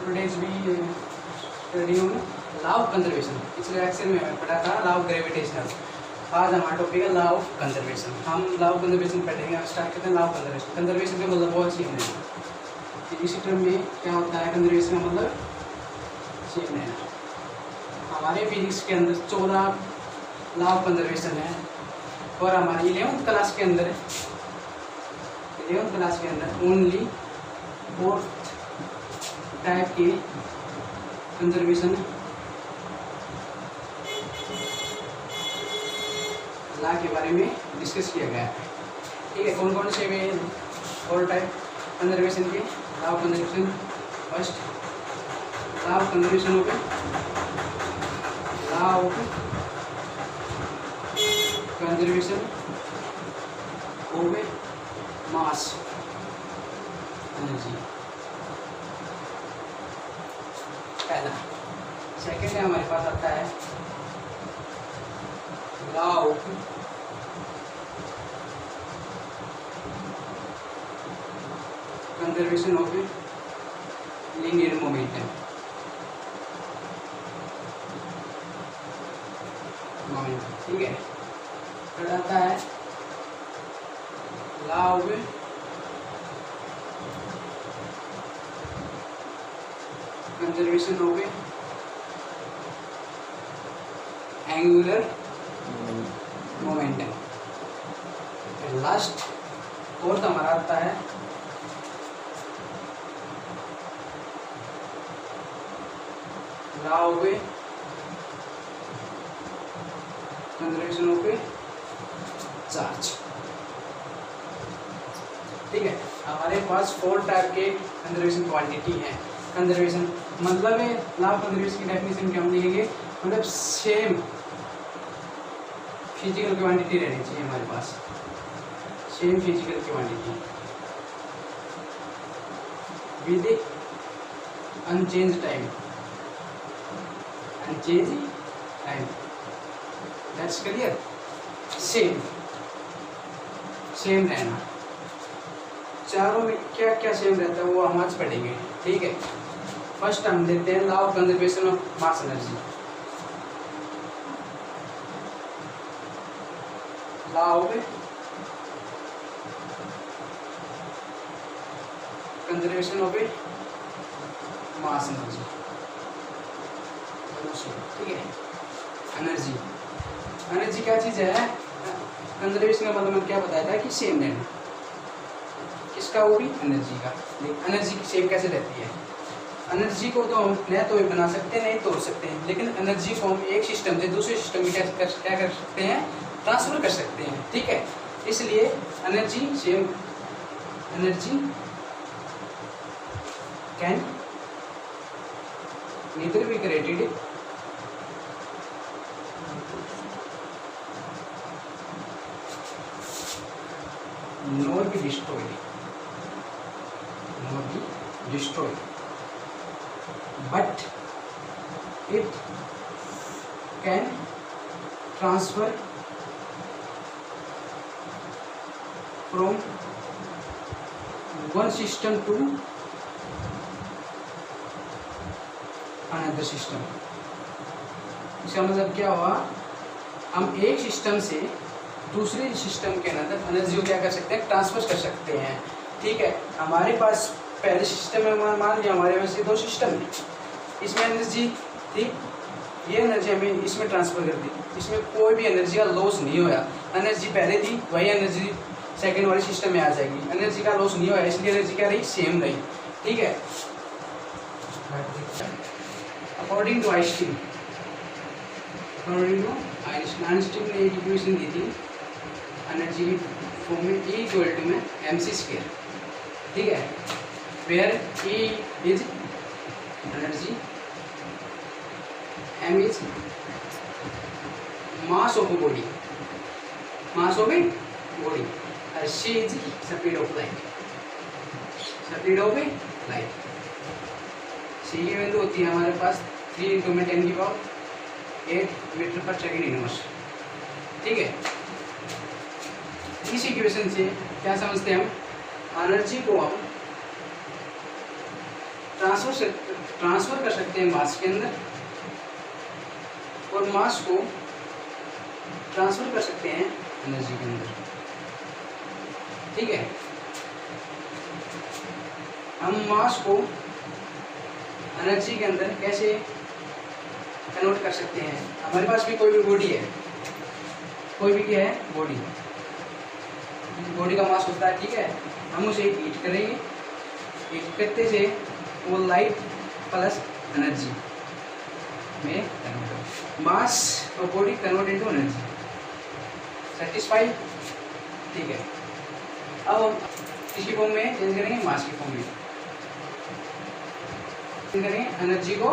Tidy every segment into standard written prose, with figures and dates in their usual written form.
Today's भी study on law of conservation. पिछले lecture में हमें पढ़ा था लॉ ऑफ ग्रेविटेशनल। आज हमारा टॉपिक है लॉ ऑफ कंजर्वेशन। हम लॉ ऑफ कंजर्वेशन पढ़ेंगे। स्टार्ट करते हैं लॉ ऑफ कंजर्वेशन। कंजर्वेशन का मतलब बहुत सेम है। इसी टर्म में क्या होता है कंजर्वेशन का मतलब सेम है। हमारे फिजिक्स के अंदर 14 लॉ ऑफ कंजर्वेशन है और हमारी 11th क्लास के अंदर ओनली 4th टाइप के कंजर्वेशन लॉ के बारे में डिस्कस किया गया है। ठीक है, कौन कौन से वे 4 टाइप कंजर्वेशन के? Law of conservation first, law of conservation हो गया, law of conservation of mass energy पहला। सेकेंड है हमारे पास आता है law of conservation of linear momentum. ठीक है, फिर आता है law of conservation of angular momentum. Last fourth हमारा आता है law of conservation of charge. ठीक है, हमारे पास 4 टाइप के कंजर्वेशन क्वांटिटी है। कंजर्वेशन मतलब है लॉ ऑफ कंजर्वेशन की डेफिनेशन क्या हम लिखेंगे, मतलब सेम फिजिकल क्वांटिटी रहनी चाहिए हमारे पास, same physical quantity with unchange time, that's clear. Same रहना। चारों में क्या क्या सेम रहता है वो हम आज पढ़ेंगे। ठीक है, फर्स्ट हम लेते हैं law of conservation of mass energy. Law of conservation of mass energy. ठीक है, एनर्जी क्या चीज़ है? कंजर्वेशन का मतलब मैंने क्या बताया था कि सेम रहना। किसका? वो भी एनर्जी का। एनर्जी की सेम कैसे रहती है? एनर्जी को तो हम न तो बना सकते हैं नहीं तोड़ सकते हैं, लेकिन एनर्जी को हम एक सिस्टम से दूसरे सिस्टम में क्या कर सकते हैं? ट्रांसफर कर सकते हैं। ठीक है, इसलिए energy same, energy can neither be created nor be destroyed, but it can transfer from one system to another system। इसका मतलब क्या हुआ? हम एक सिस्टम से दूसरे सिस्टम के अंदर एनर्जी को क्या कर सकते हैं? ट्रांसफर कर सकते हैं। ठीक है, हमारे पास पहले सिस्टम में मान लिया हमारे पास ये 2 सिस्टम है, इसमें एनर्जी थी, ये एनर्जी हमें इसमें ट्रांसफर कर दी, इसमें कोई भी एनर्जी का लॉस नहीं होया। एनर्जी पहले थी वही एनर्जी सेकेंड वाले सिस्टम में आ जाएगी, एनर्जी का लॉस नहीं होया, इसलिए एनर्जी क्या रही? सेम रही। ठीक है, अकॉर्डिंग टू आइंस्टीन ने एक इक्वेशन दी थी एनर्जी की फॉर्म में E इक्वल टू में mc²। ठीक है, where E is energy, m is mass of body, और c is speed of light, c की वैल्यू होती है हमारे पास 3 × 10⁸ मीटर पर सेकेंड इनवर्स। ठीक है, इस इक्वेशन से क्या समझते हैं हम? एनर्जी को हम ट्रांसफर कर सकते हैं मास के अंदर, और मास को ट्रांसफर कर सकते हैं एनर्जी के अंदर। ठीक है, हम मास को एनर्जी के अंदर कैसे कन्वर्ट कर सकते हैं। हमारे पास भी कोई भी बॉडी है, कोई भी क्या है बॉडी, बॉडी का मास होता है। ठीक है, हम उसे हीट करेंगे, हीट करते से वो लाइट प्लस एनर्जी में कन्वर्ट, मास और body convert into energy. Satisfied. ठीक है, अब हम किसकी फॉर्म में चेंज करेंगे, मास की फॉर्म में चेंज करेंगे, एनर्जी को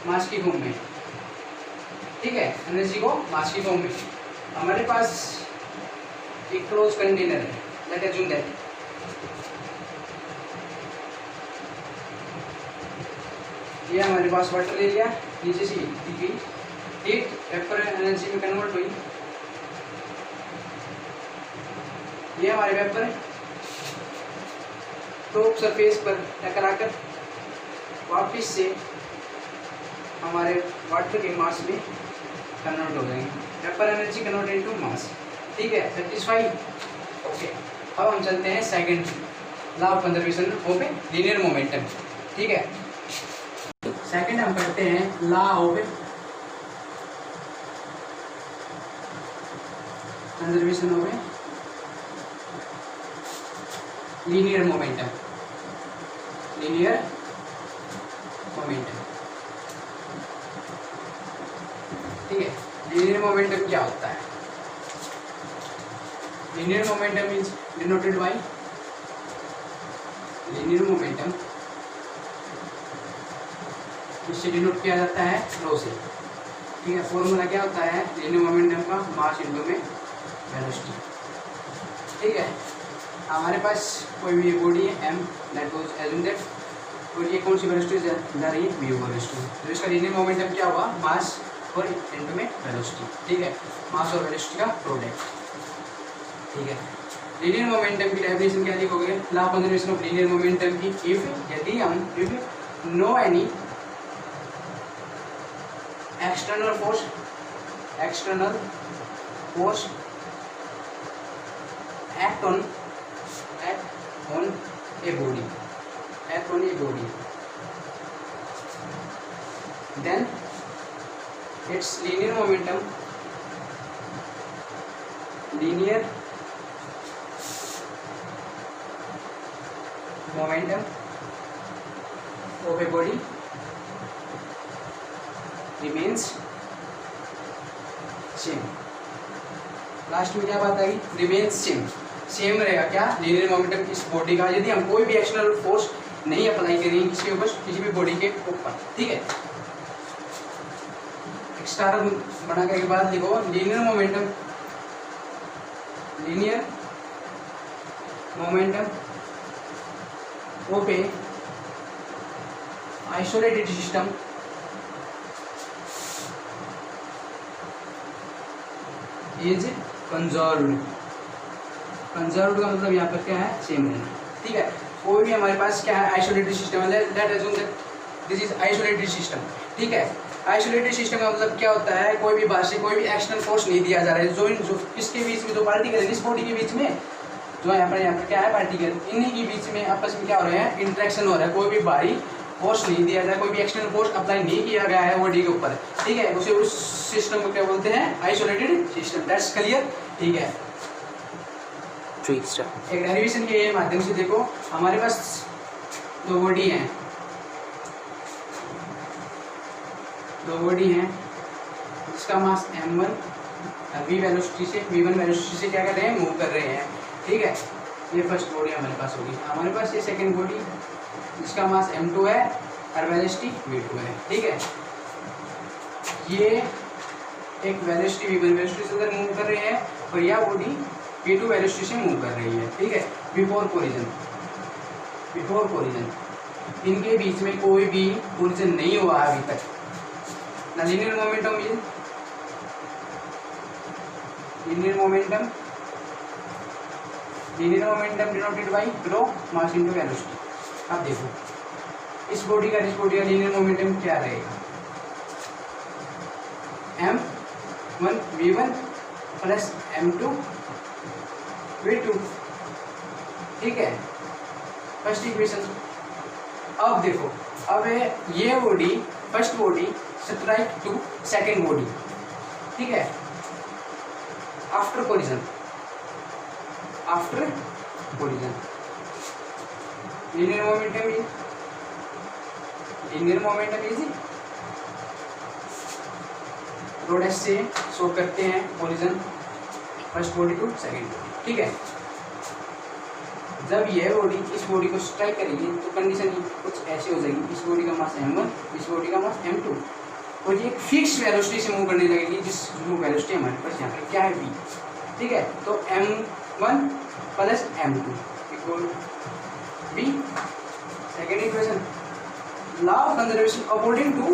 मास की फॉर्म में। ठीक है, एनर्जी को मास की फॉर्म में। हमारे पास एक क्लोज कंटेनर है, लेट अज्यूम दैट ये हमारे पास वाटर ले लिया, नीचे से हीट वेपर एनर्जी में कन्वर्ट हुई, ये हमारे वेपर टॉप सरफेस पर टकराकर वापस से हमारे वाटर के मास में कन्वर्ट हो जाएंगे। Vapour energy convert into mass. ठीक है, सेटिस्फाइड। ओके, अब हम चलते हैं second law of conservation of linear momentum. ठीक है, सेकंड हम करते हैं law of conservation of linear momentum. Linear momentum. ठीक है, लीनियर मोमेंटम क्या होता है? Linear momentum is denoted by linear momentum, इससे डिनोट किया जाता है रो से। ठीक है, फॉर्मूला क्या होता है लीनियर मोमेंटम का, मास इनटू में वेलोसिटी। ठीक है, हमारे पास कोई भी बॉडी है m, that was assume that, और ये कौन सी वेलोसिटी जा रही है, v वेलोसिटी। तो इसका लीनियर मोमेंटम क्या हुआ, मास और इनटू में वेलोसिटी। ठीक है, मास और वेलोसिटी का प्रोडक्ट। ठीक है, लीनियर मोमेंटम की डेफिनेशन क्या लिखोगे, law of conservation of linear momentum की, इफ यदि हम if no any external force act on a body, then its linear momentum of a body remains same। Last में क्या बात आई, रिमेन्स सेम रहेगा क्या, लीनियर मोमेंटम इस बॉडी का, यदि हम कोई भी एक्सटर्नल फोर्स नहीं अप्लाई करेंगे किसी के ऊपर, किसी भी बॉडी के ऊपर। ठीक है, स्टार बना के बाद लिखो linear momentum of A isolated system is conserved का मतलब यहाँ पर क्या है, सेम रहना। ठीक है, कोई भी हमारे पास क्या है, आइसोलेटेड सिस्टम है, late assume that this is isolated system. ठीक है, आइसोलेटेड सिस्टम का मतलब क्या होता है, कोई भी बाहर से कोई भी एक्सटर्नल फोर्स नहीं दिया जा रहा है, जो किसके बीच में, जो पार्टिकल है इस बॉडी के बीच में, जो यहाँ पर क्या है पार्टिकल, इन्हीं के बीच में आपस में क्या हो रहे हैं, इंटरेक्शन हो रहा है, कोई भी बाहरी फोर्स नहीं दिया जाए, कोई भी एक्सटर्नल फोर्स अप्लाई नहीं किया गया है बॉडी के ऊपर। ठीक है, उसे उस सिस्टम को क्या बोलते हैं, आइसोलेटेड सिस्टम। That's clear. ठीक है, एक डेरिवेशन के माध्यम से देखो, हमारे पास दो बॉडी हैं, जिसका मास m1 v वेलोसिटी से v1 वेलोसिटी से क्या कर रहे हैं, मूव कर रहे हैं। ठीक है, ये फर्स्ट बॉडी हमारे पास होगी। हमारे पास ये सेकंड बॉडी जिसका मास m2 है और वेलोसिटी v2 है। ठीक है, ये एक वेलोसिटी v1 वेलोसिटी से उधर मूव कर रहे हैं, और यह बॉडी v2 वेलोसिटी से मूव कर रही है। ठीक है, बिफोर कोलिजन इनके बीच में कोई भी कोलिजन नहीं हुआ अभी तक। ना linear momentum denoted by rho mass into velocity. अब देखो इस बॉडी का लीनियर मोमेंटम क्या रहेगा, m1 v1 plus m2 v2, ठीक है, फर्स्ट इक्वेशन। अब देखो, अब ये body first body subtract to second body, ठीक है, after collision linear momentum is rho dash से शो करते हैं collision first body to second body, ठीक है। जब यह बॉडी इस बॉडी को स्ट्राइक करेगी तो कंडीशन कुछ ऐसी हो जाएगी, इस बॉडी का मास m1, इस बॉडी का मास m2, और ये एक फिक्स वेलोसिटी से मूव करने लगेगी, जिस वेलोसिटी हमारे पास यहाँ पर क्या है v, ठीक है। तो m1 plus m2 equal v। Second equation, law of conservation according to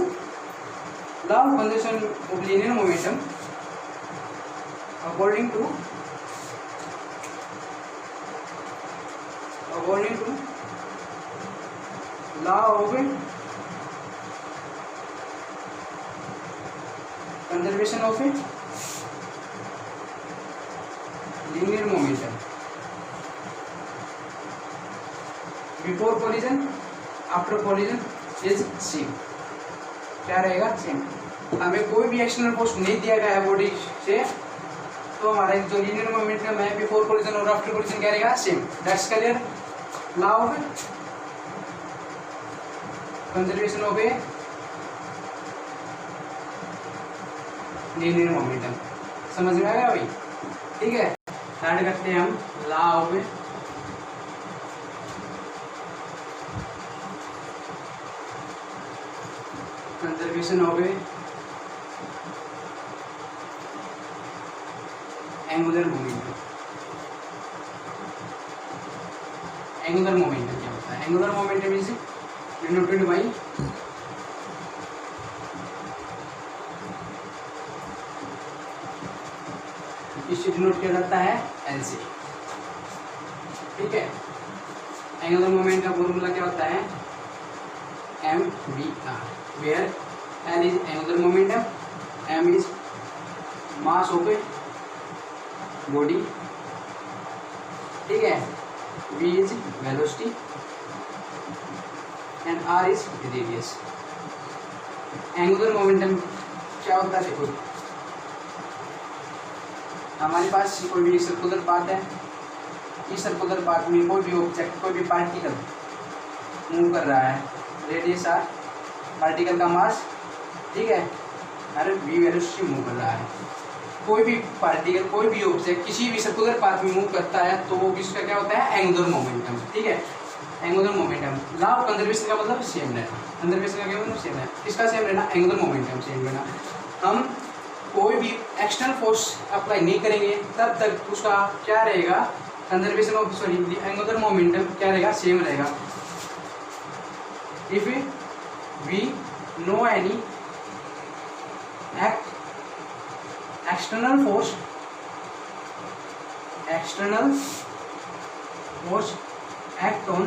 law of conservation of linear momentum according to law of conservation of linear momentum before collision after collision is same. क्या रहेगा, same. हमें कोई भी external force नहीं दिया गया है body से, तो हमारा जो लीनियर मोमेंटम है बिफोर कोलिजन और आफ्टर कोलिजन क्या रहेगा, same. That's clear. Law of conservation of a linear momentum समझ में आ गया भाई, ठीक है। स्टार्ट करते हैं हम law of conservation of angular momentum. Angular momentum क्या होता है, angular momentum is denoted by इससे डिनोट किया जाता है एल से, ठीक है। एंगुलर मोमेंट का फॉर्मूला क्या होता है, m v r, where L is angular momentum, m is mass of a body, ठीक है, v is velocity and r is radius. Angular momentum क्या होता है, देखो हमारे पास कोई भी सर्कुलर पाथ है, इस सर्कुलर पाथ में कोई भी ऑब्जेक्ट, कोई भी पार्टिकल मूव कर रहा है, रेडियस आर, पार्टिकल का मास, ठीक है, अरे वी वेलोसिटी मूव कर रहा है। कोई भी पार्टिकल, कोई भी ऑब्जेक्ट किसी भी सर्कुलर पाथ में मूव करता है तो वो किसका क्या होता है, एंगुलर मोमेंटम, ठीक है। Angular momentum, law of conservation का मतलब सेम रहना, कंजर्वेशन का क्या मतलब सेम है, किसका सेम रहना, एंगुलर मोमेंटम सेम रहना। हम कोई भी एक्सटर्नल फोर्स अप्लाई नहीं करेंगे तब तक उसका क्या रहेगा, conservation of sorry angular momentum क्या रहेगा, सेम रहेगा। If we no any external force act on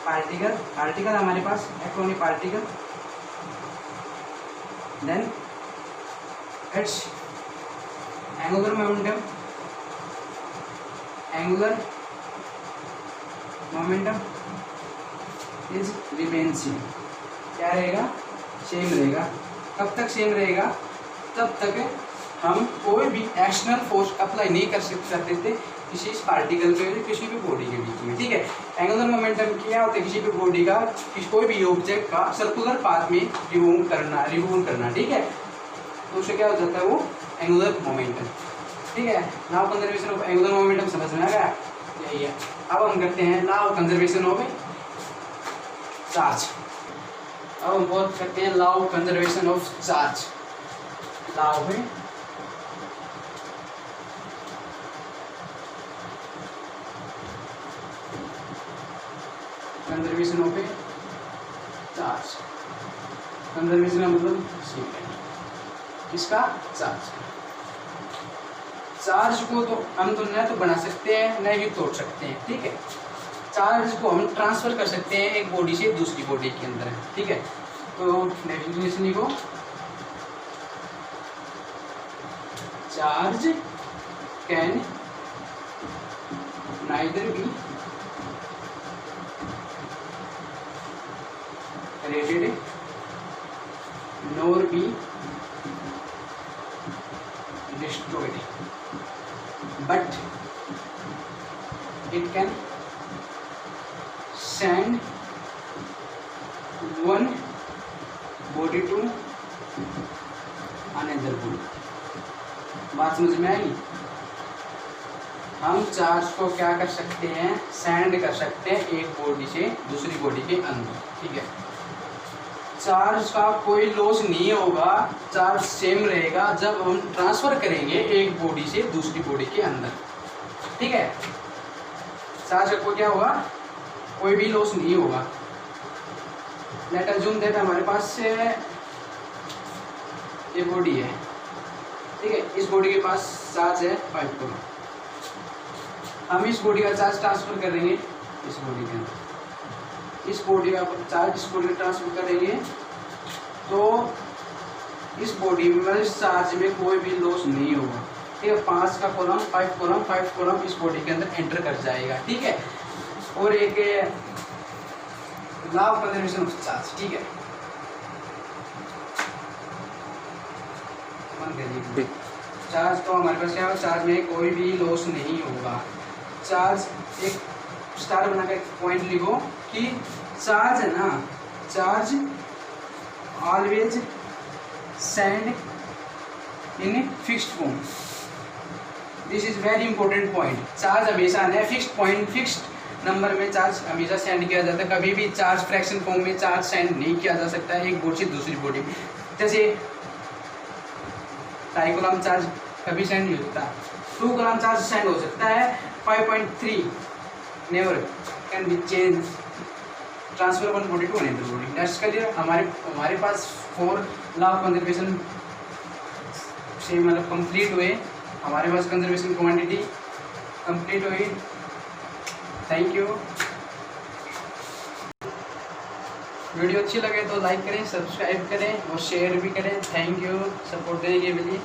particle हमारे पास act on a particle, then its angular momentum is remain same. क्या रहेगा, सेम रहेगा। कब तक सेम रहेगा, तब तक हम कोई भी एक्सटर्नल फोर्स अप्लाई नहीं कर सकते थे किसी पार्टिकल पे, किसी भी बॉडी के बीच में, ठीक है। एंगुलर मोमेंटम क्या होता है, किसी भी बॉडी का, कोई भी ऑब्जेक्ट का सर्कुलर पाथ में रिवॉल्व करना, ठीक है, तो उससे क्या हो जाता है, वो एंगुलर मोमेंटम, ठीक है। Law of conservation of angular momentum समझ में आ गया, यही है। अब हम करते हैं law of conservation of charge. अब हम बात करते हैं law of conservation of charge. Law of conservation of charge. Conservation का मतलब इसका चार्ज को तो हम तो न तो बना सकते हैं न ही तोड़ सकते हैं, ठीक है। चार्ज को हम ट्रांसफ़र कर सकते हैं एक बॉडी से दूसरी बॉडी के अंदर, ठीक है। तो डेफिनेशन लिखो, charge can neither be created nor be destroyed, but it can send one body to another body। बात समझ में आई? हम चार्ज को क्या कर सकते हैं, सेंड कर सकते हैं एक बॉडी से दूसरी बॉडी के अंदर, ठीक है। चार्ज का कोई लॉस नहीं होगा, चार्ज सेम रहेगा जब हम ट्रांसफर करेंगे एक बॉडी से दूसरी बॉडी के अंदर, ठीक है। चार्ज को क्या होगा, कोई भी लॉस नहीं होगा। लेट अज्यूम दैट हमारे पास से ये बॉडी है, ठीक है। इस बॉडी के पास चार्ज है 5 कूलम। हम इस बॉडी का चार्ज ट्रांसफर करेंगे इस बॉडी के अंदर, इस बॉडी का चार्ज इस बॉडी में ट्रांसफर करेंगे तो इस बॉडी में इस चार्ज में कोई भी लॉस नहीं होगा, ठीक है। 5 का कॉलम 5 कॉलम 5 कॉलम इस बॉडी के अंदर एंटर कर जाएगा, ठीक है। और एक law of conservation of charge, ठीक है। चार्ज तो हमारे पास क्या है, चार्ज में कोई भी लॉस नहीं होगा। चार्ज एक स्टार बना कर पॉइंट लिखो कि चार्ज है ना, charge always send in fixed form. This is very important point. Charge हमेशा है फिक्स्ड पॉइंट, फिक्स्ड नंबर में चार्ज हमेशा सेंड किया जाता है। कभी भी चार्ज फ्रैक्शन फॉर्म में चार्ज सेंड नहीं किया जा सकता है एक बॉडी से दूसरी बॉडी में। जैसे 2.5 कूलम चार्ज कभी सेंड नहीं होता, 2 कूलम चार्ज सेंड हो सकता है, 5.3 never can be change transfer one body to another body. Next clear? हमारे पास 4 लॉ ऑफ कंजर्वेशन से मतलब कंप्लीट हुए, हमारे पास कंजर्वेशन क्वांटिटी कंप्लीट हुई। Thank you. वीडियो अच्छी लगे तो लाइक करें, सब्सक्राइब करें और शेयर भी करें। थैंक यू सपोर्ट देने के लिए।